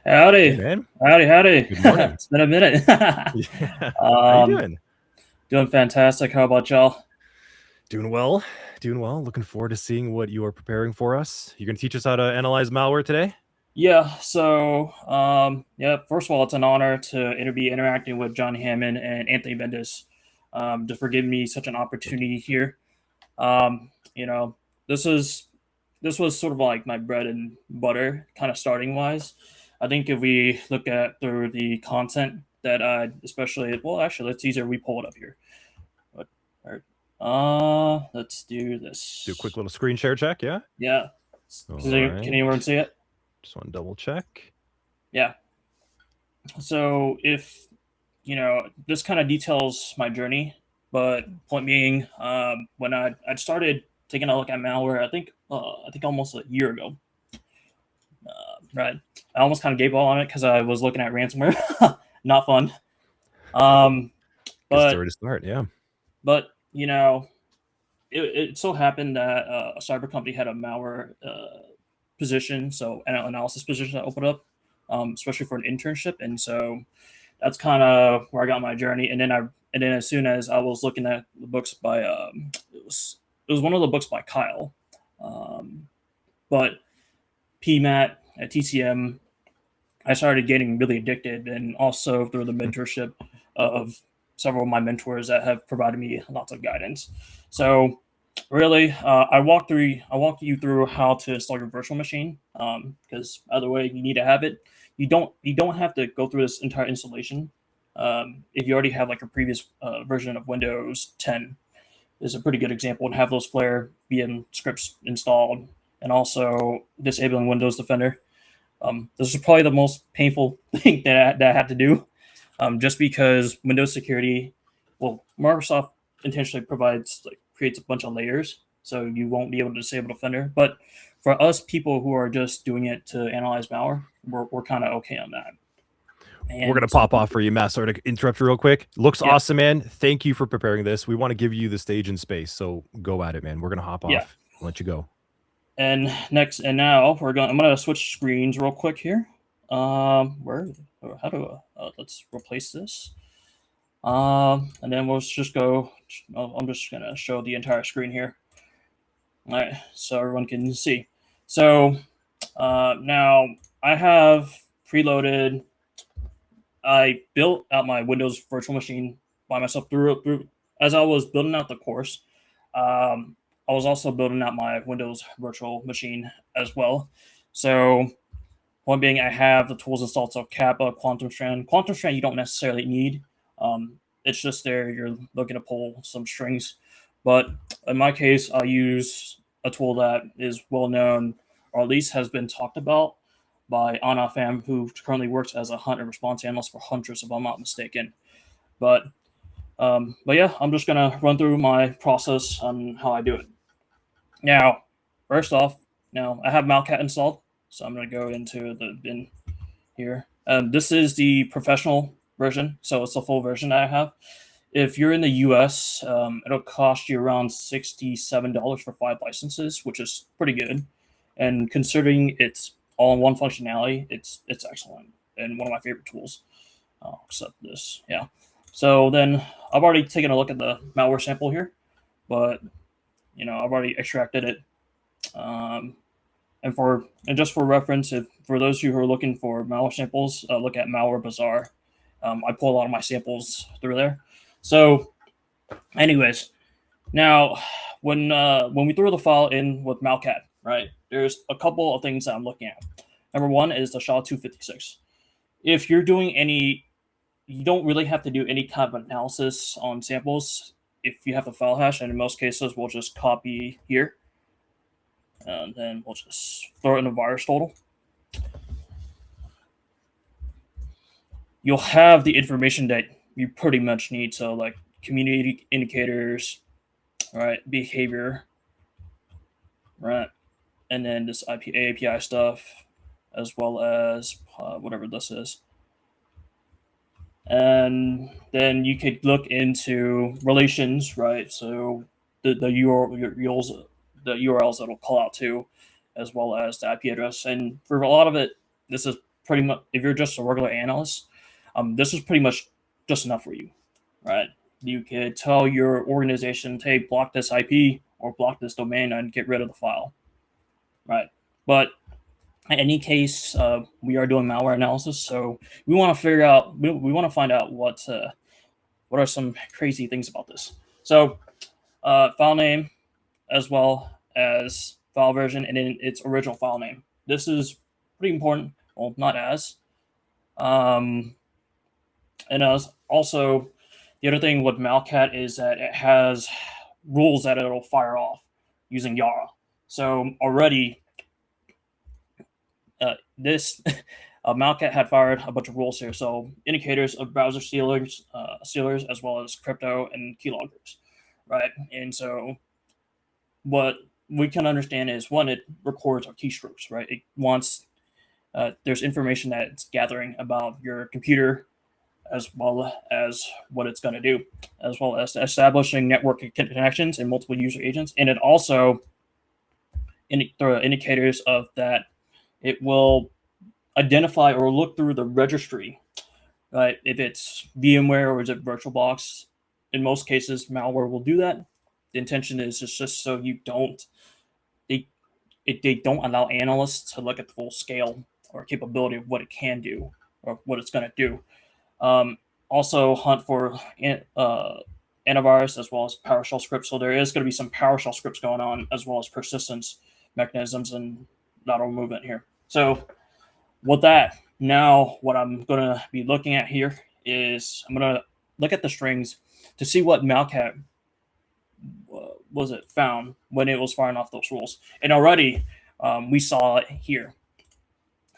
Howdy, Hey, man. howdy. Good morning. It's been a minute. Yeah. How you um, doing? doing fantastic. How about y'all? Doing well. Doing well. Looking forward to seeing what you are preparing for us. You're going to teach us how to analyze malware today? Yeah. Yeah. First of all, it's an honor to be interacting with John Hammond and Anthony Bendis, to forgive me such an Thank you. opportunity here. You know, this is this was sort of like my bread and butter, kind of starting wise. I think if we look at through the content that I especially well, actually, let's easier we pull it up here. But, let's do Do a quick this. little screen share check, yeah? Yeah. All Can anyone right. see it? Just want to double check. Yeah. So if this kind of details my journey, but point being, when I started taking a look at malware, I think almost a year ago. Right. I almost kind of gave up on it because I was looking at ransomware. Not fun. Um, Good but story to start, yeah. but you know, it so happened that a cyber company had a malware position, so an analysis position that opened up, especially for an internship, and so that's kind of where I got my journey. And then as soon as I was looking at the books by it was one of the books by Kyle, um, but PMAT at TCM, I started getting really addicted, and also through the mentorship of several of my mentors that have provided me lots of guidance. So really, I walked you through how to install your virtual machine, because either way you need to have it. You don't have to go through this entire installation. If you already have like a previous version of Windows 10, is a pretty good example, and have those Flare VM scripts installed, and also disabling Windows Defender. This is probably the most painful thing that I had to do, just because Windows security, well, Microsoft intentionally creates a bunch of layers, so you won't be able to disable Defender. But for us people who are just doing it to analyze malware, we're kind of okay on that. We're going to And so, pop off for you, Matt. Sorry to interrupt you real quick. Looks yeah, awesome, man. Thank you for preparing this. We want to give you the stage and space, so go at it, man. We're going to hop yeah. off and let you go. And now I'm gonna switch screens real quick here. Where how do let's replace this. And then we'll just go. I'm just gonna show the entire screen here. All right, so everyone can see. So now I have preloaded. I built out my Windows virtual machine by myself through as I was building out the course. I was also building out my Windows virtual machine as well. So one being, I have the tools installed, so Kappa, Quantum Strand. Quantum Strand you don't necessarily need. It's just there. You're looking to pull some strings. But in my case, I'll use a tool that is well known, or at least has been talked about by Anna Pham, who currently works as a hunt and response analyst for Huntress, if I'm not mistaken. But but yeah, I'm just gonna run through my process on how I do it. Now, first off, now I have Malcat installed, so I'm gonna go into the bin here. This is the professional version, so it's the full version that I have. If you're in the US, it'll cost you around $67 for 5 licenses, which is pretty good. And considering it's all in one functionality, it's excellent and one of my favorite tools. Except this, yeah. So then I've already taken a look at the malware sample here, but I've already extracted it. Um, and just for reference, if for those of you who are looking for malware samples, look at Malware Bazaar. I pull a lot of my samples through there. So, anyways, now when we throw the file in with Malcat, right? There's a couple of things that I'm looking at. Number one is the SHA-256. If you're doing any, you don't really have to do any kind of analysis on samples. If you have the file hash, and in most cases, we'll just copy here, and then we'll just throw it in the virus total. You'll have the information that you pretty much need. So like community indicators, right? Behavior, right? And then this API stuff, as well as whatever this is. And then you could look into relations, right? So the URLs that will call out to, as well as the IP address. And for a lot of it, this is pretty much, if you're just a regular analyst, this is pretty much just enough for you, right? You could tell your organization, hey, block this IP or block this domain and get rid of the file, right? But in any case, we are doing malware analysis, so we want to figure out, we want to find out what are some crazy things about this. So file name, as well as file version and then its original file name. This is pretty important. Well, not as. And as also, the other thing with Malcat is that it has rules that it'll fire off using Yara. So already, this Malcat had fired a bunch of rules here. So indicators of browser sealers, as well as crypto and keyloggers, right? And so what we can understand is, one, it records our keystrokes, right? It wants there's information that it's gathering about your computer, as well as what it's going to do, as well as establishing network connections and multiple user agents. And it also indicators of that it will identify or look through the registry, right? If it's VMware or is it VirtualBox, in most cases, malware will do that. The intention is just so you don't they don't allow analysts to look at the full scale or capability of what it can do or what it's going to do. Also hunt for antivirus as well as PowerShell scripts. So there is going to be some PowerShell scripts going on, as well as persistence mechanisms and lateral movement here. So with that, now what I'm going to be looking at here is I'm going to look at the strings to see what Malcat was it found when it was firing off those rules. And already we saw it here.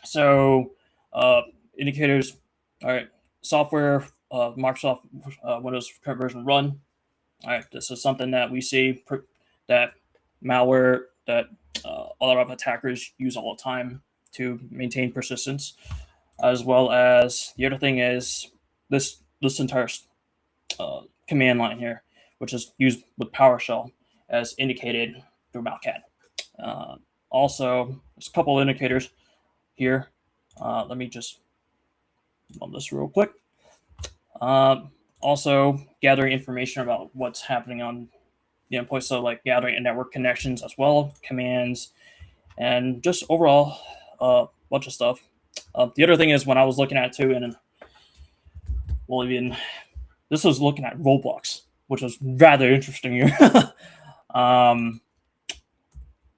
So indicators, all right, software, Microsoft Windows current version run. All right, this is something that we see that malware that a lot of attackers use all the time to maintain persistence, as well as the other thing is this entire command line here, which is used with PowerShell as indicated through Malcat. Also, there's a couple of indicators here. Let me just run this real quick. Also, gathering information about what's happening on the endpoint, so like gathering network connections as well, commands, and just overall bunch of stuff. The other thing is, when I was looking at it too, and well, even this was looking at Roblox, which was rather interesting here.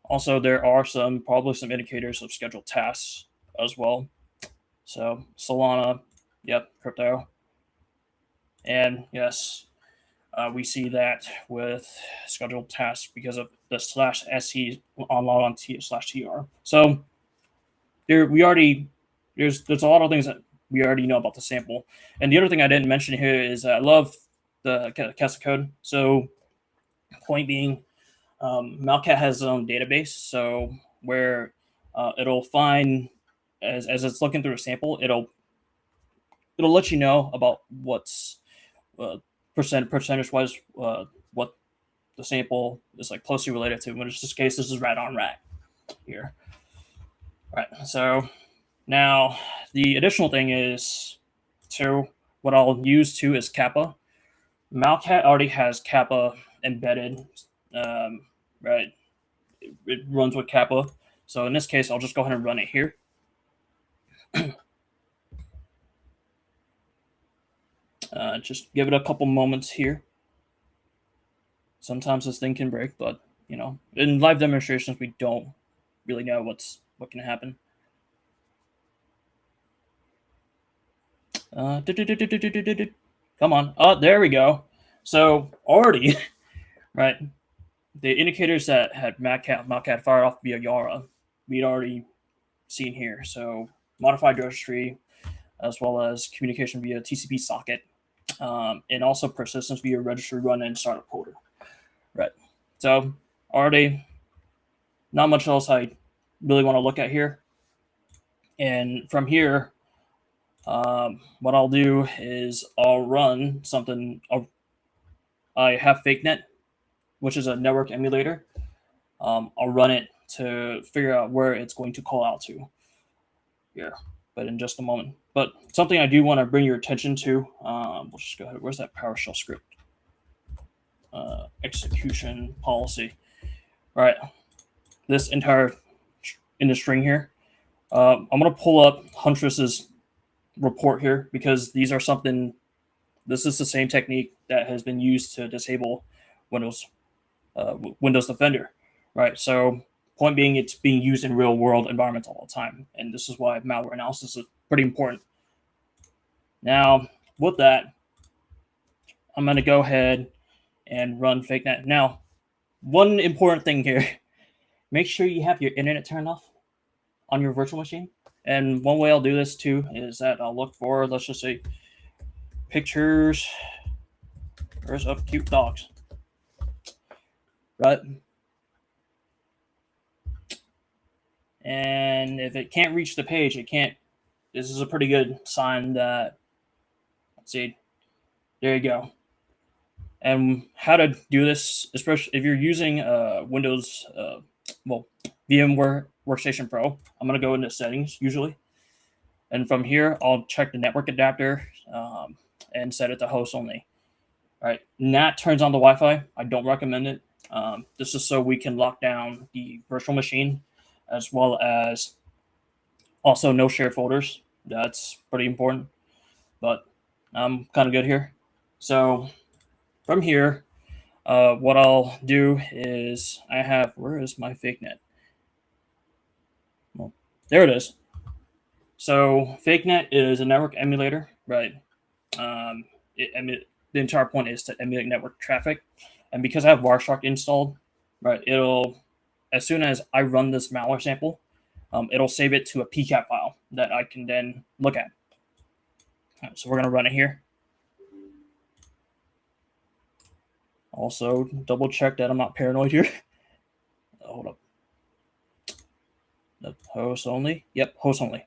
Also, there are probably some indicators of scheduled tasks as well. So Solana, yep, crypto. And yes, we see that with scheduled tasks because of the /sc on log on /tr. So there's a lot of things that we already know about the sample. And the other thing I didn't mention here is I love the CASA code. So point being, Malcat has its own database. So where it'll find, as it's looking through a sample, it'll let you know about what's percentage wise what the sample is like closely related to. In this case, this is rat on rat here. All right. So now the additional thing is, so what I'll use too is Kappa. Malcat already has Kappa embedded, right? It runs with Kappa. So in this case, I'll just go ahead and run it here. Just give it a couple moments here. Sometimes this thing can break, but you know, in live demonstrations, we don't really know what can happen. Come on. Oh, there we go. So already, right, the indicators that had Malcat fired off via Yara, we'd already seen here. So modified registry, as well as communication via TCP socket, and also persistence via registry run and startup coder. Right. So already not much else I really want to look at here. And from here, what I'll do is I'll run something. I have FakeNet, which is a network emulator. I'll run it to figure out where it's going to call out to. Here. but in just a moment. But something I do want to bring your attention to, we'll just go ahead. Where's that PowerShell script? Execution policy. All right, this entire in the string here. I'm going to pull up Huntress's report here because these are something. This is the same technique that has been used to disable Windows Windows Defender, right? So point being, it's being used in real world environments all the time, and this is why malware analysis is pretty important. Now, with that, I'm going to go ahead and run FakeNet. Now, one important thing here: make sure you have your internet turned off on your virtual machine. And one way I'll do this too is that I'll look for, let's just say, pictures of cute dogs, right? And if it can't reach the page, it can't. This is a pretty good sign that, let's see, there you go. And how to do this, especially if you're using Windows, VMware Workstation Pro, I'm going to go into settings usually. And from here, I'll check the network adapter and set it to host only. All right, NAT turns on the Wi-Fi. I don't recommend it. This is so we can lock down the virtual machine, as well as also no shared folders. That's pretty important, but I'm kind of good here. So from here, what I'll do is I have, where is my FakeNet? Well, there it is. So FakeNet is a network emulator, right? The entire point is to emulate network traffic. And because I have Wireshark installed, right, it'll, as soon as I run this malware sample, it'll save it to a PCAP file that I can then look at. Right, so we're going to run it here. Also, double check that I'm not paranoid here. Hold up. The host only. Yep, host only.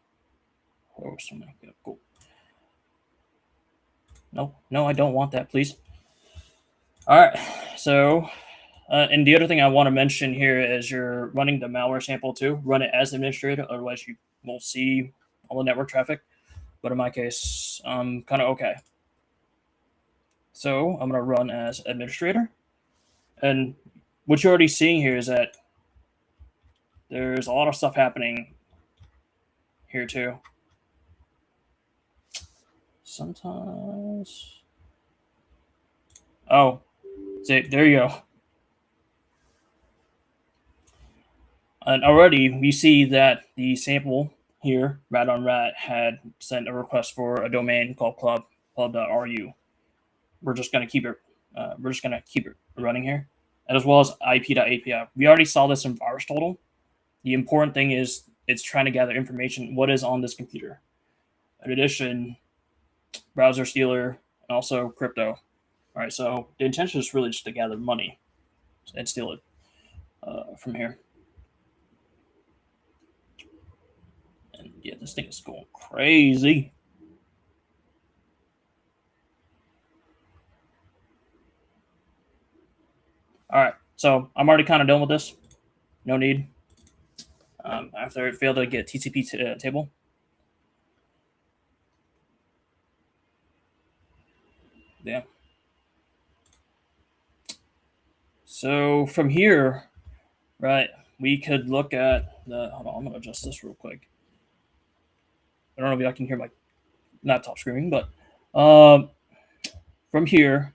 Host only. Yep, cool. No, I don't want that, please. All right, so, and the other thing I want to mention here is you're running the malware sample too. Run it as administrator, otherwise you will see all the network traffic. But in my case, I'm kind of okay. So I'm going to run as administrator. And what you're already seeing here is that there's a lot of stuff happening here too. Sometimes. Oh, see, there you go. And already we see that the sample here, rat on rat, had sent a request for a domain called club.ru. We're just going to keep it running here, and as well as ip.api. We already saw this in VirusTotal. The important thing is it's trying to gather information, what is on this computer. In addition, browser stealer, and also crypto. All right, so the intention is really just to gather money and steal it from here. And yeah, this thing is going crazy. All right, so I'm already kind of done with this. No need. After it failed to get TCP table. Yeah. So from here, right, we could look at the, hold on, I'm going to adjust this real quick. I don't know if I can hear my laptop screaming, but from here,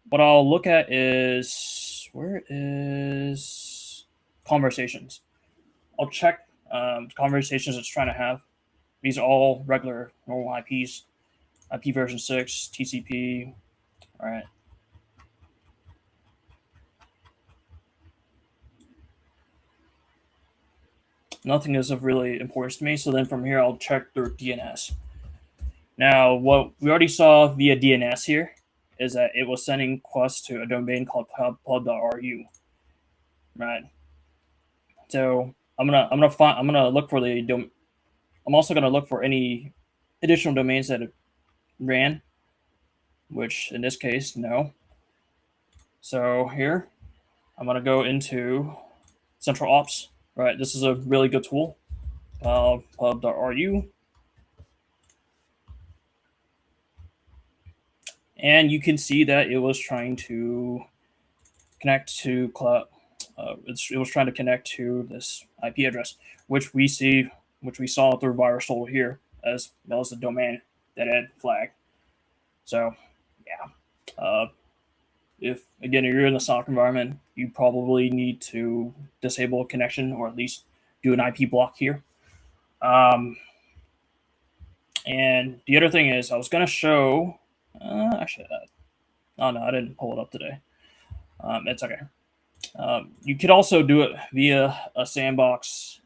what I'll look at is, where is conversations? I'll check conversations it's trying to have. These are all regular normal IPs, IP version 6, TCP, all right. Nothing is of really importance to me, so then from here I'll check their DNS. Now, what we already saw via DNS here is that it was sending requests to a domain called pub.ru, right? So I'm gonna look for the I'm also gonna look for any additional domains that it ran, which in this case, no. So here, I'm gonna go into Central Ops. Right, this is a really good tool. Pub.ru. and you can see that it was trying to connect to cloud. It was trying to connect to this IP address, which we saw through VirusTotal here, as well as the domain that it flag. So, yeah. If again you're in a SOC environment, you probably need to disable a connection or at least do an IP block here. And the other thing is, I was going to show. Actually, oh no, I didn't pull it up today. It's okay. You could also do it via a sandbox.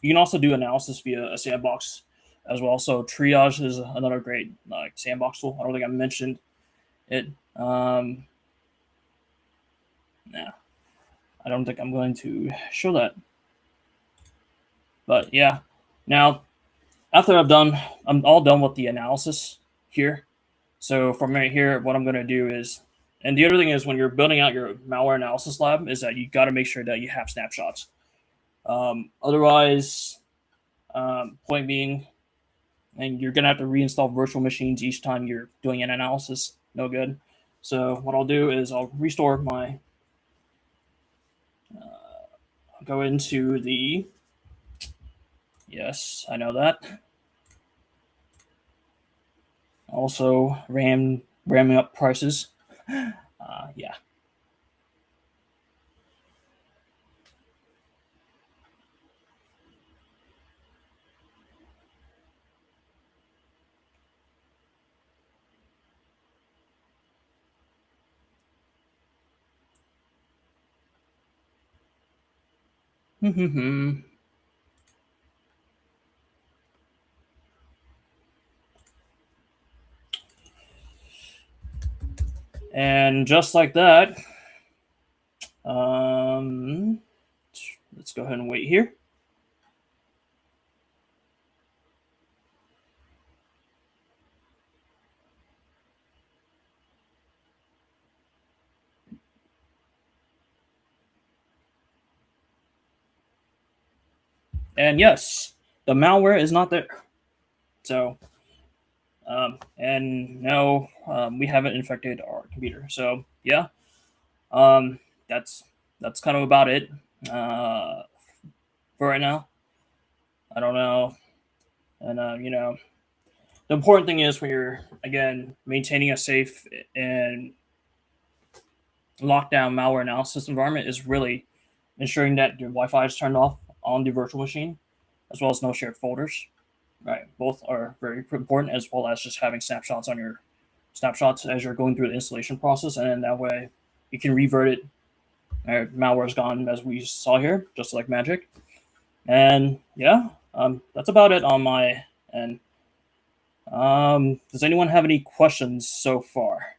You can also do analysis via a sandbox as well. So triage is another great sandbox tool. I don't think I mentioned it. Nah, I don't think I'm going to show that. But yeah, now after I'm all done with the analysis here. So from right here, what I'm going to do is, and the other thing is when you're building out your malware analysis lab, is that you got to make sure that you have snapshots. Otherwise, point being, and you're going to have to reinstall virtual machines each time you're doing an analysis. No good. So what I'll do is I'll restore my, go into the, yes, I know that. Also ramming up prices. Yeah. And just like that, let's go ahead and wait here. And yes, the malware is not there. So, and no, we haven't infected our computer. So yeah, that's kind of about it for right now. I don't know, and the important thing is when you're again maintaining a safe and lockdown malware analysis environment is really ensuring that your Wi-Fi is turned off on the virtual machine, as well as no shared folders. Right, both are very important, as well as just having snapshots on your snapshots as you're going through the installation process, and then that way you can revert it. Malware is gone, as we saw here, just like magic. And yeah, that's about it on my end. Does anyone have any questions so far?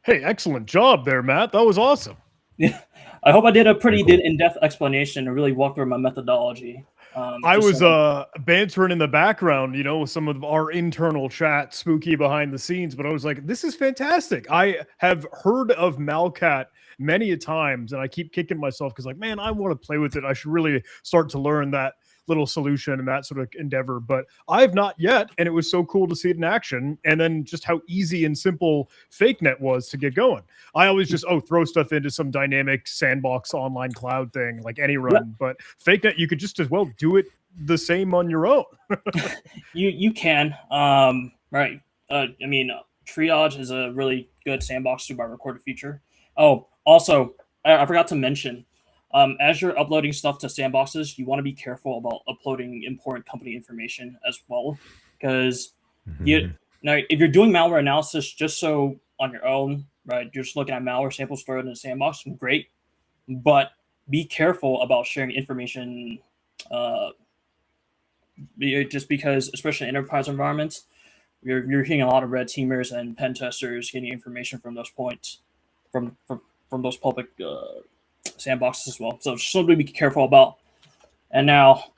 Hey, excellent job there, Matt. That was awesome. Yeah, I hope I did a pretty in-depth explanation and really walk through my methodology. I was bantering in the background, with some of our internal chat, spooky behind the scenes, but I was like, this is fantastic. I have heard of Malcat many a times, and I keep kicking myself because, man, I want to play with it. I should really start to learn that little solution and that sort of endeavor, but I have not yet, and it was so cool to see it in action, and then just how easy and simple FakeNet was to get going. I always just throw stuff into some dynamic sandbox online cloud thing like any run, but FakeNet you could just as well do it the same on your own. you can right. Triage is a really good sandbox to by recorded feature. Oh, also, I forgot to mention, as you're uploading stuff to sandboxes, you want to be careful about uploading important company information as well, because if you're doing malware analysis just so on your own, right, you're just looking at malware samples stored in a sandbox, great, but be careful about sharing information. Just because, especially in enterprise environments, you're hearing a lot of red teamers and pen testers getting information from those points, from those public sandboxes as well. So just something to be careful about. And now,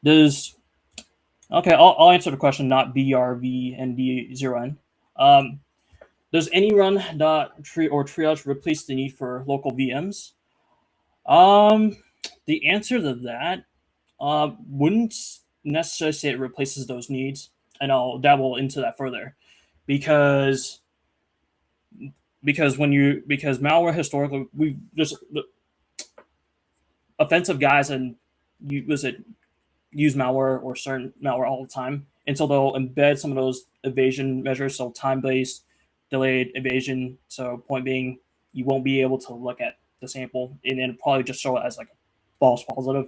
I'll answer the question, not BRVND0N. Does any run or triage replace the need for local VMs? The answer to that Wouldn't necessarily say it replaces those needs, and I'll dabble into that further, because malware historically, we just offensive guys and use malware or certain malware all the time until they'll embed some of those evasion measures, so time-based delayed evasion. So point being, you won't be able to look at the sample and then probably just show it as like a false positive.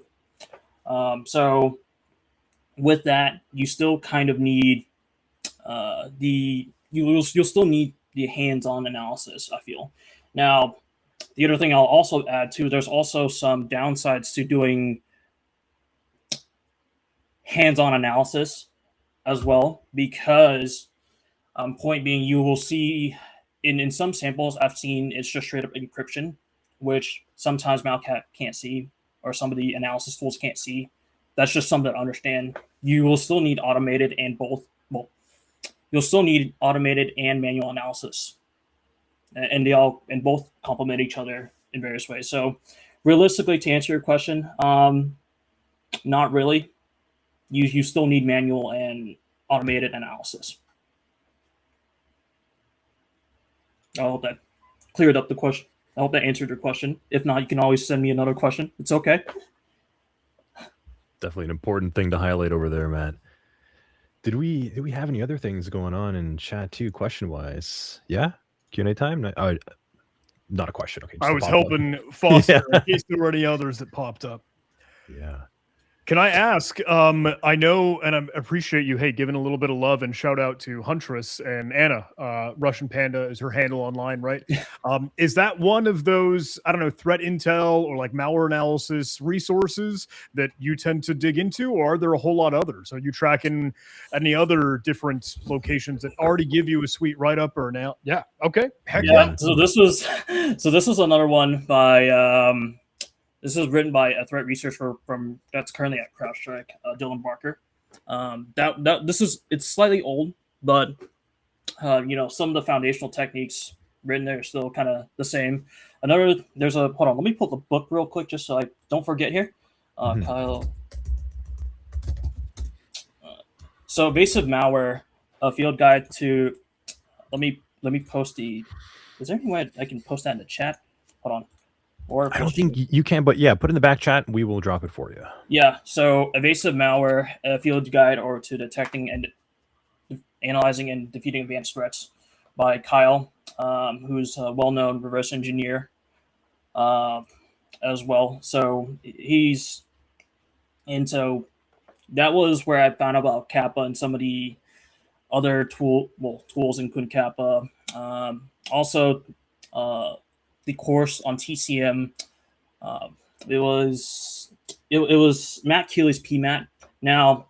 So with that, you still kind of need you'll still need the hands-on analysis, I feel. Now, the other thing I'll also add too, there's also some downsides to doing hands-on analysis as well, because point being, you will see in some samples I've seen it's just straight up encryption, which sometimes Malcat can't see, or some of the analysis tools can't see. That's just something to understand. You will still need automated and both. Well, you'll still need automated and manual analysis, and both complement each other in various ways. So, realistically, to answer your question, not really. You still need manual and automated analysis. I hope that cleared up the question. I hope that answered your question. If not, you can always send me another question. It's okay. Definitely an important thing to highlight over there, Matt. Did we have any other things going on in chat too, question wise? Yeah, Q&A time. Not a question. Okay, I was helping Foster in case there were any others that popped up. Yeah. Can I ask? I know, and I appreciate you, giving a little bit of love and shout out to Huntress and Anna. Russian Panda is her handle online, right? Is that one of those, I don't know, threat intel or like malware analysis resources that you tend to dig into, or are there a whole lot of others? Are you tracking any other different locations that already give you a sweet write up or now? Yeah. Okay. Heck yeah. So this was another one by. This is written by a threat researcher from that's currently at CrowdStrike, Dylan Barker. It's slightly old, but some of the foundational techniques written there are still kind of the same. Hold on, let me pull the book real quick just so I don't forget here. Kyle. So evasive malware, a field guide to. Let me post the. Is there any way I can post that in the chat? Hold on. Or I don't think you can, but yeah, put in the back chat. We will drop it for you. Yeah. So evasive malware, a field guide or to detecting and analyzing and defeating advanced threats by Kyle, who's a well-known reverse engineer as well. So so that was where I found out about Kappa and some of the other tools in Kun Kappa. Also, the course on TCM. It was Matt Keeley's PMAT. Now,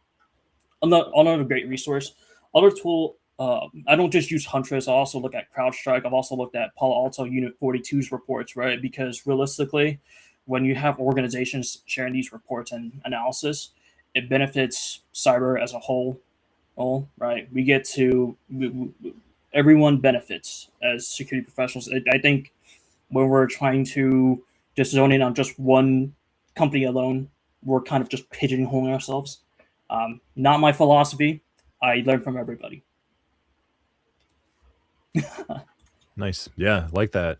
another great resource. Other tool. I don't just use Huntress. I also look at CrowdStrike. I've also looked at Palo Alto Unit 42's reports, right? Because realistically, when you have organizations sharing these reports and analysis, it benefits cyber as a whole, right? We get to everyone benefits as security professionals. I think when we're trying to just zone in on just one company alone, we're kind of just pigeonholing ourselves. Not my philosophy. I learn from everybody. Nice. Yeah, like that.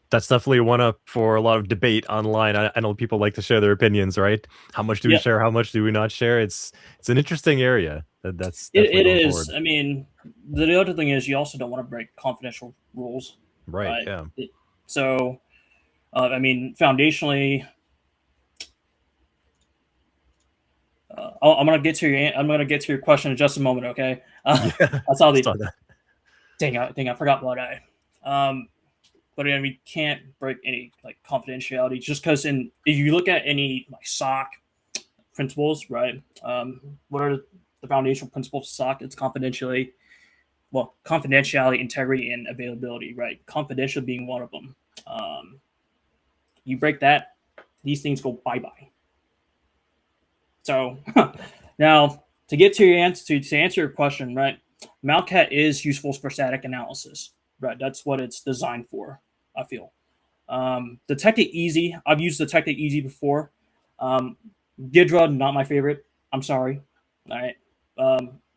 That's definitely one up for a lot of debate online. I know people like to share their opinions, right? How much do we share? How much do we not share? It's an interesting area. That's it is. Forward. I mean, the other thing is you also don't want to break confidential rules. Right. Yeah. So, I mean, foundationally, I'm gonna get to your question in just a moment. Okay. That's all. Dang, I forgot what but again, we can't break any like confidentiality just because if you look at any like SOC principles, right? What are the foundational principles of SOC? It's confidentiality, integrity, and availability, right? Confidential being one of them. You break that, these things go bye-bye. So now to answer your question, right? Malcat is useful for static analysis, right? That's what it's designed for, I feel. Detect It Easy. I've used Detect It Easy before. Gidra, not my favorite. I'm sorry. All right.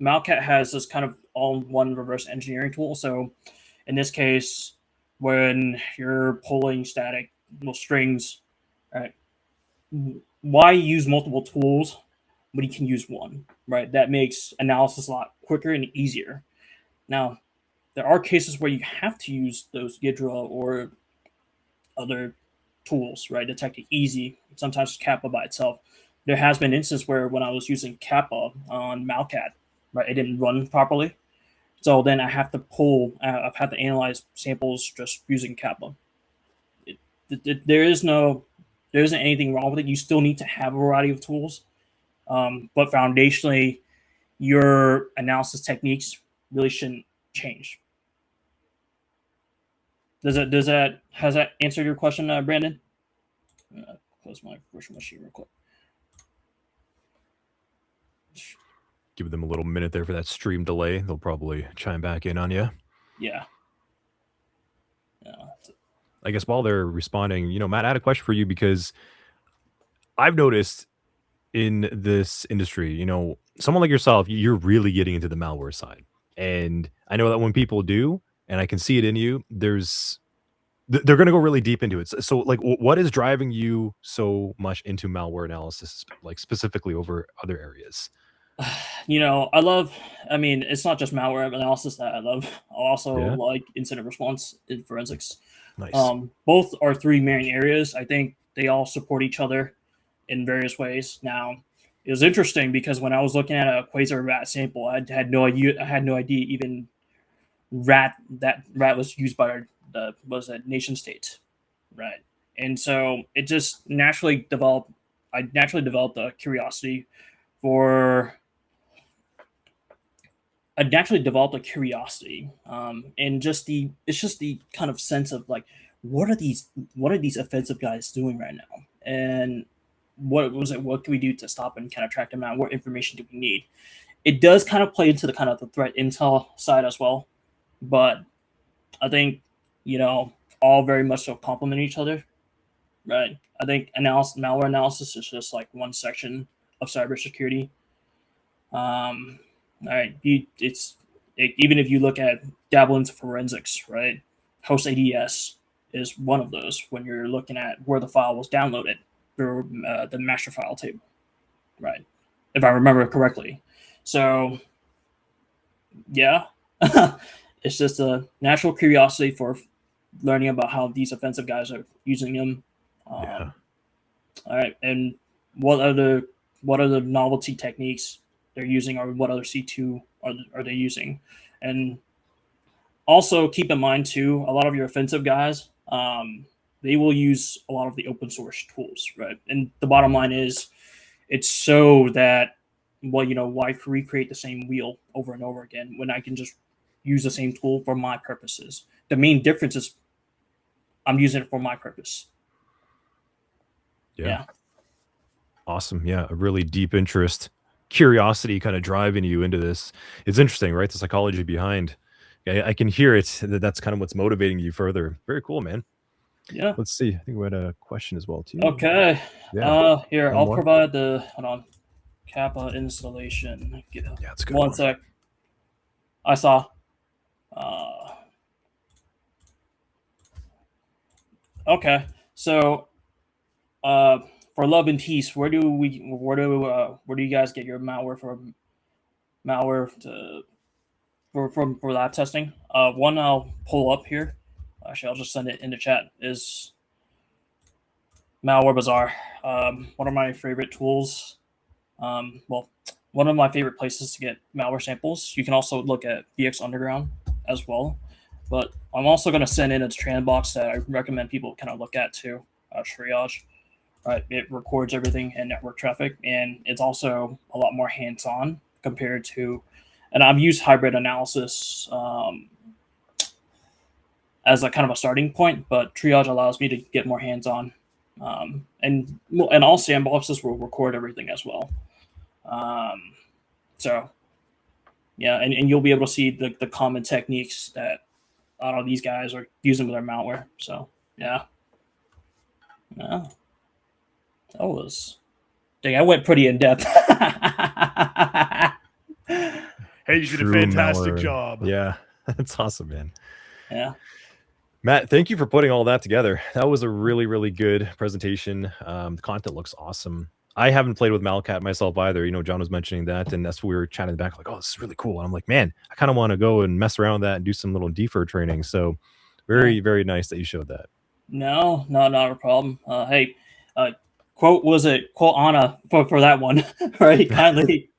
Malcat has this kind of all-in-one reverse engineering tool. So in this case, when you're pulling static strings, right? Why use multiple tools when you can use one, right? That makes analysis a lot quicker and easier. Now, there are cases where you have to use those Gidra or other tools, right? Detect it easy. Sometimes Kappa by itself. There has been instances where when I was using Kappa on Malcat, right, it didn't run properly. So then I have to pull. I've had to analyze samples just using Kappa. There isn't anything wrong with it. You still need to have a variety of tools, but foundationally, your analysis techniques really shouldn't change. Has that answered your question, Brandon? Close my virtual machine real quick. Give them a little minute there for that stream delay. They'll probably chime back in on you. Yeah. I guess while they're responding, Matt, I had a question for you because I've noticed in this industry, someone like yourself, you're really getting into the malware side. And I know that when people do, and I can see it in you, they're going to go really deep into it. So like, what is driving you so much into malware analysis, like specifically over other areas? It's not just malware analysis that I love. I also Yeah. like incident response in forensics. Nice. Both are three main areas. I think they all support each other in various ways. Now, it was interesting because when I was looking at a quasar rat sample, I had no idea even that rat was used by the nation state, right? And so it just naturally developed. I naturally developed a curiosity for and it's just the kind of sense of like what are these offensive guys doing right now, and what can we do to stop and kind of track them down? What information do we need? It does kind of play into the kind of the threat intel side as well, but I think all very much so complement each other, right? I think malware analysis is just like one section of cybersecurity. All right, even if you look at dabble into forensics, right? Host ADS is one of those when you're looking at where the file was downloaded through the master file table, right? If I remember correctly. So, yeah, it's just a natural curiosity for learning about how these offensive guys are using them. Yeah. All right, and what other novelty techniques they're using, or what other C2 are they using? And also keep in mind too, a lot of your offensive guys, they will use a lot of the open source tools, right? And the bottom line is, it's so that why recreate the same wheel over and over again when I can just use the same tool for my purposes? The main difference is I'm using it for my purpose. Yeah. Awesome. Yeah. A really deep interest, curiosity kind of driving you into this. It's interesting, right? The psychology behind. I can hear it. That's kind of what's motivating you further. Very cool, man. Yeah. Let's see. I think we had a question as well, too. Okay. Yeah. Here, One I'll more. provide the Kappa installation. Yeah, it's a good One one. sec. I saw. Okay. So, for love and peace, where do you guys get your malware for lab testing? One I'll pull up here. Actually, I'll just send it in the chat. Is Malware Bazaar. One of my favorite tools. One of my favorite places to get malware samples. You can also look at VX Underground as well. But I'm also going to send in a trend box that I recommend people kind of look at too. Triage. Right, it records everything in network traffic, and it's also a lot more hands-on compared to. And I've used hybrid analysis as a kind of a starting point, but Triage allows me to get more hands-on. And all sandboxes will record everything as well. So, yeah, and you'll be able to see the common techniques that a lot of these guys are using with their malware. So, yeah. That was Dang, I went pretty in depth. Hey, you did a fantastic job. Yeah, that's awesome, man. Yeah. Matt, thank you for putting all that together. That was a really, really good presentation. The content looks awesome. I haven't played with Malcat myself either. John was mentioning that, and that's what we were chatting in the back, like, oh, this is really cool. And I'm like, man, I kind of want to go and mess around with that and do some little defer training. So very, very nice that you showed that. No, not a problem. Hey, quote Anna for that one, right? Kindly.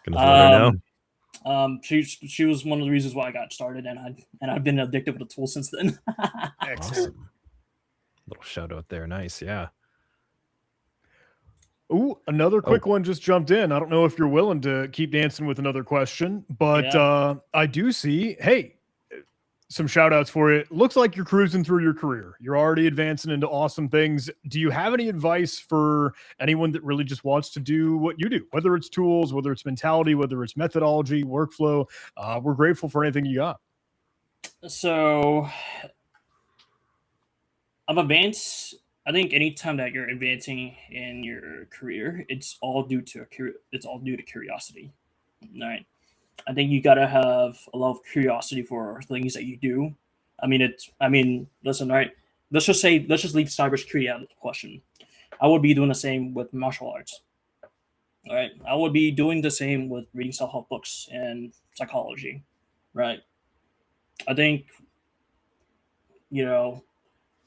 Gonna let her know. She was one of the reasons why I got started, and I've been addicted with the tool since then. Awesome. Little shout out there. Nice, yeah. Ooh, another quick one just jumped in. I don't know if you're willing to keep dancing with another question, but I do see, hey, some shout outs for you. Looks like you're cruising through your career. You're already advancing into awesome things. Do you have any advice for anyone that really just wants to do what you do, whether it's tools, whether it's mentality, whether it's methodology, workflow? We're grateful for anything you got. So I'm advanced. I think anytime that you're advancing in your career, it's all due to curiosity. Right. I think you gotta have a lot of curiosity for things that you do. Listen, right? Let's just leave cybersecurity out of the question. I would be doing the same with martial arts. All right. I would be doing the same with reading self-help books and psychology. Right. I think, the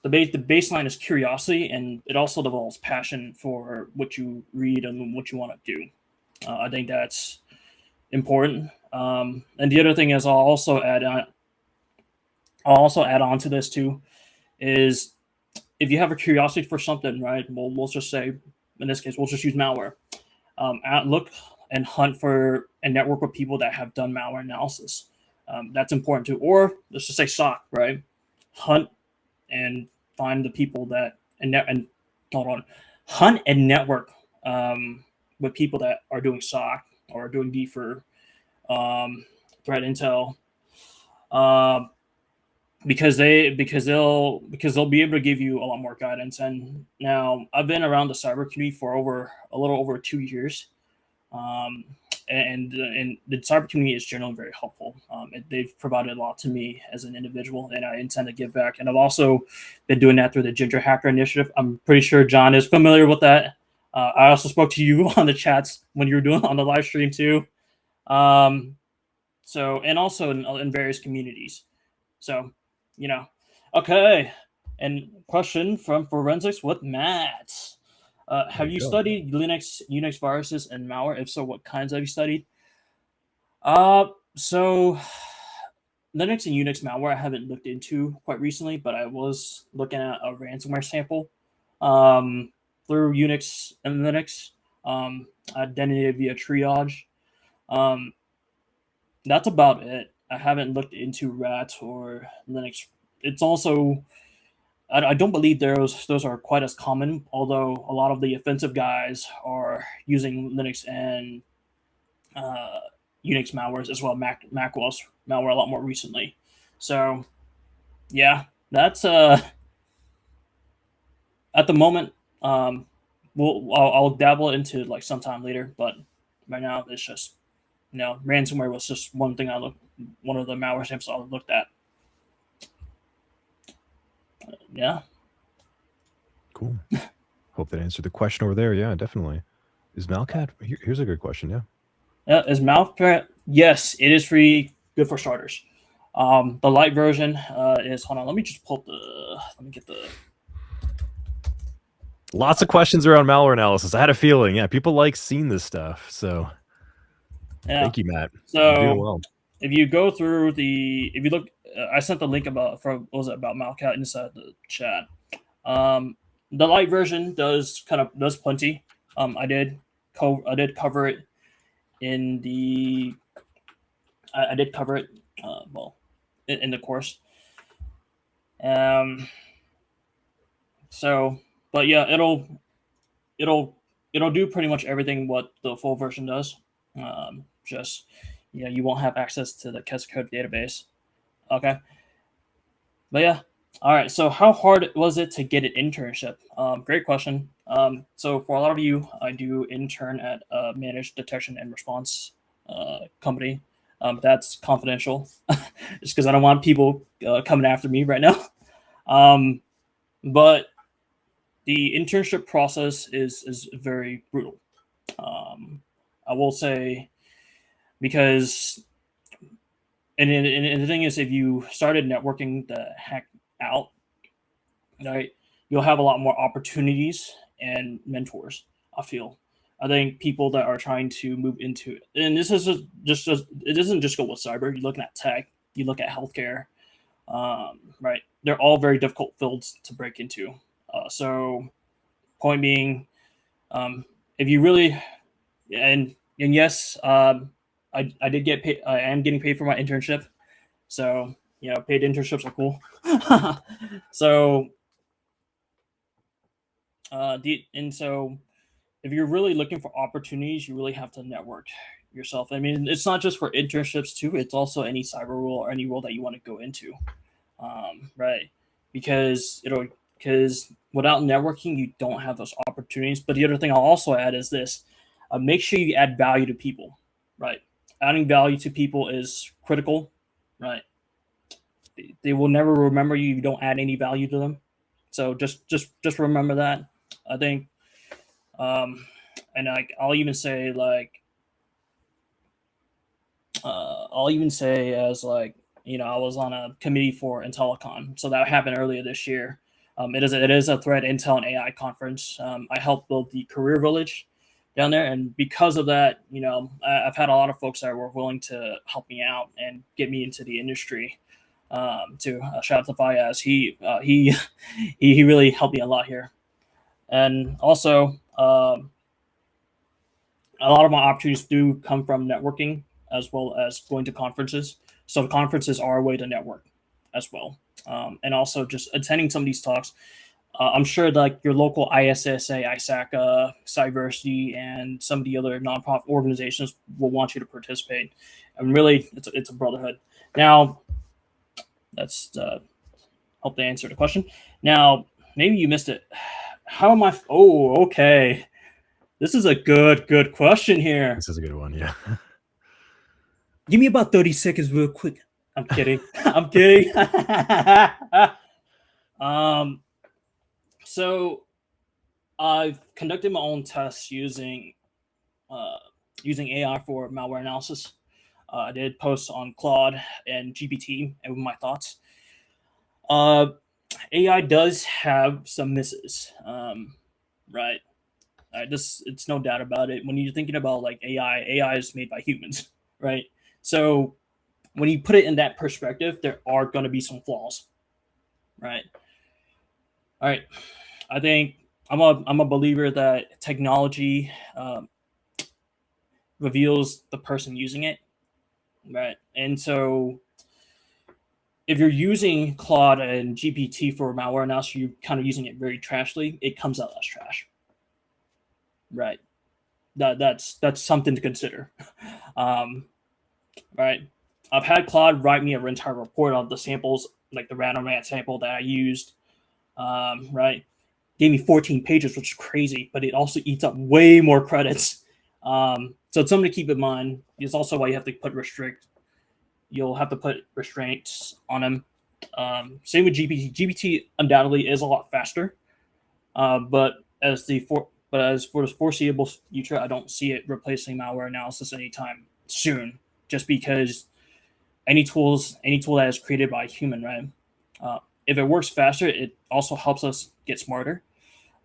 baseline is curiosity, and it also develops passion for what you read and what you want to do. I think that's important. And the other thing is, I'll also add on to this too, is if you have a curiosity for something, right? Well, we'll just say, in this case, we'll just use malware. Look and hunt for and network with people that have done malware analysis. That's important too. Or let's just say SOC, right? Hunt and find the people that hunt and network with people that are doing SOC or doing defer, threat intel, because they'll be able to give you a lot more guidance. And now I've been around the cyber community for a little over 2 years, and the cyber community is generally very helpful. They've provided a lot to me as an individual, and I intend to give back. And I've also been doing that through the Ginger Hacker Initiative. I'm pretty sure John is familiar with that. I also spoke to you on the chats when you were doing on the live stream too. So, and also in various communities. So, okay. And question from Forensics with Matt. Have you studied Linux, Unix viruses, and malware? If so, what kinds have you studied? So Linux and Unix malware I haven't looked into quite recently, but I was looking at a ransomware sample through Unix and Linux, identity via triage. That's about it. I haven't looked into RAT or Linux. It's also, I don't believe those are quite as common, although a lot of the offensive guys are using Linux and Unix malwares as well, macOS malware a lot more recently. So, yeah, that's at the moment. I'll dabble into like sometime later, but right now it's just ransomware was just one of the malware samples I looked at. Yeah. Cool. Hope that answered the question over there. Yeah, definitely. Is Malcat? Here's a good question. Yeah. Yeah. Is Malcat? Yes, it is free. Good for starters. The light version is. Hold on. Let me just pull Let me get the. Lots of questions around malware analysis. I had a feeling. Yeah, people like seeing this stuff. So. Yeah. Thank you, Matt. So you're doing well. If you go through if you look, I sent the link about Malcat inside the chat. The light version does plenty. I did cover it in the. I did cover it in the course. So, but yeah, it'll do pretty much everything what the full version does. Just you won't have access to the code database. Okay. But yeah, All right. So, how hard was it to get an internship? Great question. So, for a lot of you, I do intern at a managed detection and response company. That's confidential, just because I don't want people coming after me right now. Um, but the internship process is very brutal. I will say because, and the thing is, if you started networking the heck out, right, you'll have a lot more opportunities and mentors. I feel. I think people that are trying to move into it, and this is just it doesn't just go with cyber. You're looking at tech, you look at healthcare, right? They're all very difficult fields to break into. So, point being, if you really and yes, I did get paid. I am getting paid for my internship, so paid internships are cool. So and so if you're really looking for opportunities, you really have to network yourself. I mean, it's not just for internships too; it's also any cyber role or any role that you want to go into, right? Because because without networking, you don't have those opportunities. But the other thing I'll also add is this: make sure you add value to people, right? Adding value to people is critical, right? They will never remember you if you don't add any value to them. So just remember that. I think, and I'll even say I'll even say as I was on a committee for IntelliCon, so that happened earlier this year. It is a threat intel and AI conference. I helped build the career village down there, and because of that, I've had a lot of folks that were willing to help me out and get me into the industry. To shout out to Fayaz, he really helped me a lot here, and also a lot of my opportunities do come from networking as well as going to conferences. So the conferences are a way to network as well, and also just attending some of these talks. I'm sure like your local ISSA, ISACA, Cybersecurity, and some of the other nonprofit organizations will want you to participate. And really, it's a brotherhood. Now, that's hope they answered the question. Now, maybe you missed it. How am I? Oh, okay. This is a good question here. This is a good one, yeah. Give me about 30 seconds real quick. I'm kidding. I'm kidding. So I've conducted my own tests using AI for malware analysis. I did posts on Claude and GPT and with my thoughts. AI does have some misses, right? It's no doubt about it. When you're thinking about like AI is made by humans, right? So when you put it in that perspective, there are going to be some flaws, right? All right. I think I'm a believer that technology reveals the person using it, right? And so if you're using Claude and GPT for malware analysis, you're kind of using it very trashly. It comes out as trash, right? That's something to consider, right? I've had Claude write me an entire report on the samples, like the random rant sample that I used, right? Gave me 14 pages, which is crazy, but it also eats up way more credits. So it's something to keep in mind. It's also why you have to put You'll have to put restraints on them. Same with GPT. GPT undoubtedly is a lot faster, but as for the foreseeable future, I don't see it replacing malware analysis anytime soon. Just because any tool that is created by a human, right? If it works faster, it also helps us get smarter.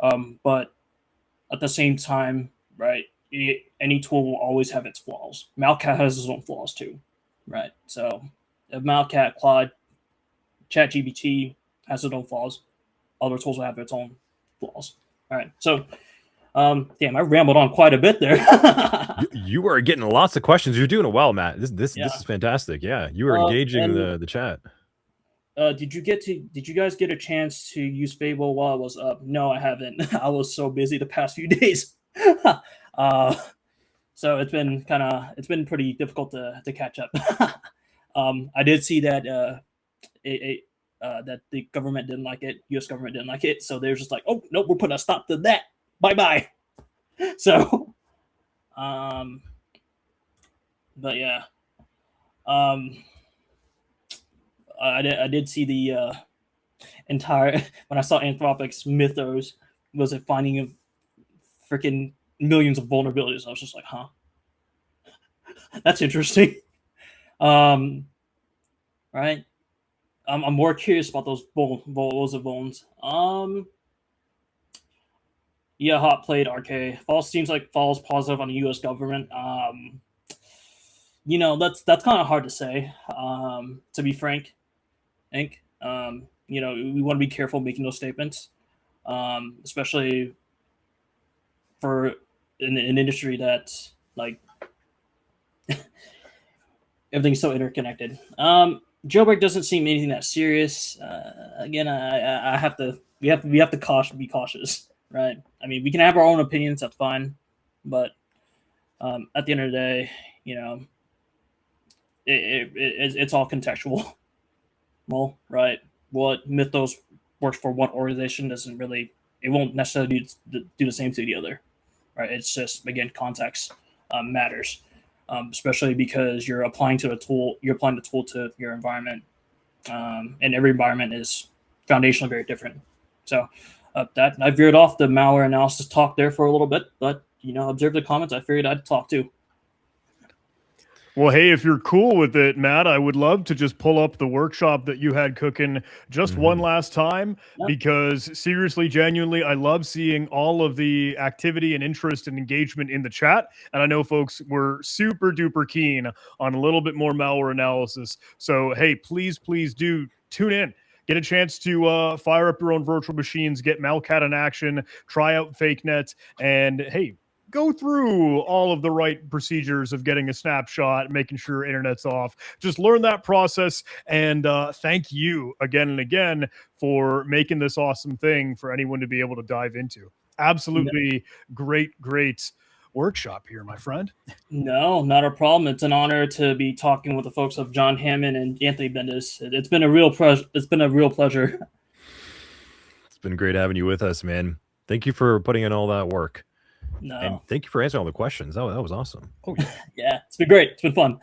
But at the same time, right? Any tool will always have its flaws. Malcat has its own flaws too, right? So if Malcat, Claude, ChatGPT has its own flaws, other tools will have its own flaws. All right. So, damn, I rambled on quite a bit there. You are getting lots of questions. You're doing it well, Matt. This is fantastic. Yeah, you are engaging the chat. Did you guys get a chance to use Fable while I was up? No, I haven't. I was so busy the past few days. So it's been pretty difficult to catch up. I did see that that the government didn't like it, U.S. government didn't like it, so they were just like, oh nope, we're putting a stop to that. Bye bye. So, but yeah, I did see the entire when I saw Anthropic's Mythos was a finding of freaking millions of vulnerabilities. I was just like, huh, that's interesting. Right. I'm more curious about those vulns. Yeah, hot played RK. Falls seems like falls positive on the U.S. government. You know, that's kind of hard to say. To be frank, Inc. You know, we want to be careful making those statements, especially for an industry that's like everything's so interconnected. Jailbreak doesn't seem anything that serious. Again, I have to we have to be cautious, right? I mean, we can have our own opinions, that's fine, but at the end of the day, you know, it's all contextual. Well, right? What Mythos works for one organization doesn't really, it won't necessarily do the same to the other, right? It's just, again, context matters, especially because you're applying the tool to your environment, and every environment is foundationally very different. So that I veered off the malware analysis talk there for a little bit, but you know, observe the comments. I figured I'd talk too. Well, hey, if you're cool with it, Matt, I would love to just pull up the workshop that you had cooking just one last time, because seriously, genuinely, I love seeing all of the activity and interest and engagement in the chat. And I know folks were super duper keen on a little bit more malware analysis. So, hey, please do tune in. Get a chance to fire up your own virtual machines, get Malcat in action, try out FakeNet, and hey, go through all of the right procedures of getting a snapshot, making sure internet's off. Just learn that process. And thank you again and again for making this awesome thing for anyone to be able to dive into. Absolutely great workshop here, my friend. No, not a problem. It's an honor to be talking with the folks of John Hammond and Anthony Bendis. It's been a real pleasure. It's been a real pleasure. It's been great having you with us, man. Thank you for putting in all that work. No. And thank you for answering all the questions. That was awesome. Oh, yeah. Yeah, it's been great. It's been fun.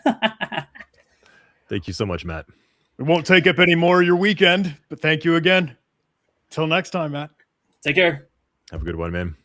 Thank you so much, Matt. We won't take up any more of your weekend, but thank you again. Till next time, Matt. Take care. Have a good one, man.